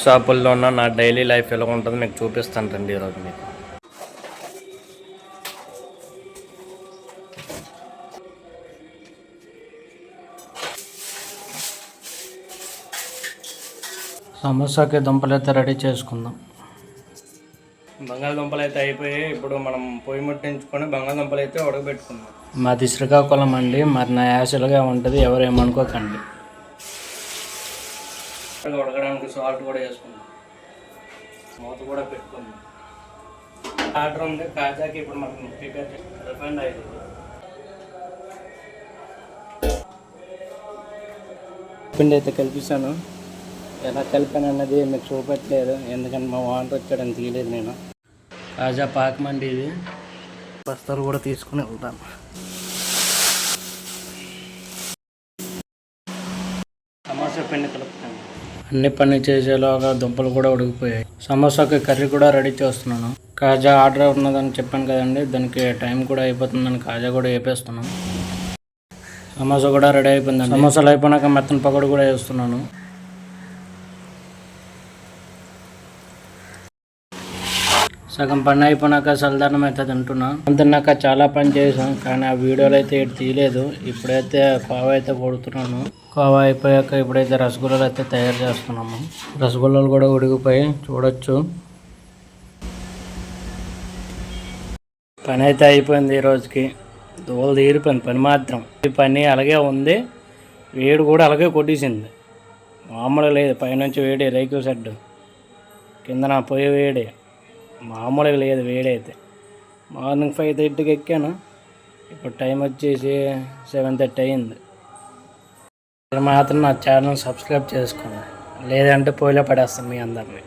షాపుల్లో ఉన్న నా డైలీ లైఫ్ ఎలా ఉంటుందో మీకు చూపిస్తాను రండి ఈరోజు మీకు. సమోసాకి దుంపలు అయితే రెడీ చేసుకుందాం. బంగాళదుంపలు అయితే అయిపోయాయి. ఇప్పుడు మనం పొయ్యి ముట్టించుకొని బంగాళదుంపలు అయితే ఉడకబెట్టుకుందాం. మాది శ్రీకాకుళం అండి, మరి నా యాసలుగా ఉంటుంది, ఎవరు ఏమనుకోకండి. ఉడకడానికి సాల్ట్ కూడా వేసుకుందాం, మూత కూడా పెట్టుకుందాం. ఆర్డర్ ఉంది కాజాకి. ఇప్పుడు మనం ప్రిపేర్ చేస్తాం. రిఫైండ్ ఆయిల్ పిండి అయితే కలిపిస్తాను. ఎలా కలిపాను అన్నది మీకు చూపెట్టలేదు, ఎందుకంటే మా వాంటర్ వచ్చాడని తీయలేదు నేను. కాజా పాకమండి ఇది. బస్తాలు కూడా తీసుకుని వెళ్తాను. సమోసా పిండి కలుపుతాను. అన్ని పని చేసేలాగా దుంపలు కూడా ఉడికిపోయాయి. సమోసాకి కర్రీ కూడా రెడీ చేస్తున్నాను. కాజా ఆర్డర్ ఉన్నదని చెప్పాను కదండి, దానికి టైం కూడా అయిపోతుందని కాజా కూడా వేపేస్తున్నాను. సమోసా కూడా రెడీ అయిపోయిందండి. సమోసాలు అయిపోయినాక మెత్తన పకోడీ కూడా వేస్తున్నాను. సగం పని అయిపోయినాక చల్లదనం అయితే తింటున్నా. తిన్నాక చాలా పని చేసాం, కానీ ఆ వీడియోలో అయితే తీయలేదు. ఇప్పుడైతే కోవా అయితే కొడుతున్నాను. కోవా అయిపోయాక ఇప్పుడైతే రసగుల్లాలు అయితే తయారు చేస్తున్నాము. రసగుల్లాలు కూడా ఉడికిపోయి చూడొచ్చు. పని అయితే అయిపోయింది ఈ రోజుకి. దోలు తీరిపోయింది పని మాత్రం. ఈ పని అలాగే ఉంది, వేడి కూడా అలాగే కొట్టేసింది. మామూలు లేదు, పైనుంచి వేడి రేకు సెడ్ కింద నా పొయ్యి వేడి మామూలుగా లేదు. వేడి అయితే మార్నింగ్ 5:30కి ఎక్కాను, ఇప్పుడు టైం వచ్చేసి 7:30 అయింది. మాత్రం నా ఛానల్ సబ్స్క్రైబ్ చేసుకోండి, లేదంటే పొయ్యిలో పడేస్తాను మీ అందరినీ.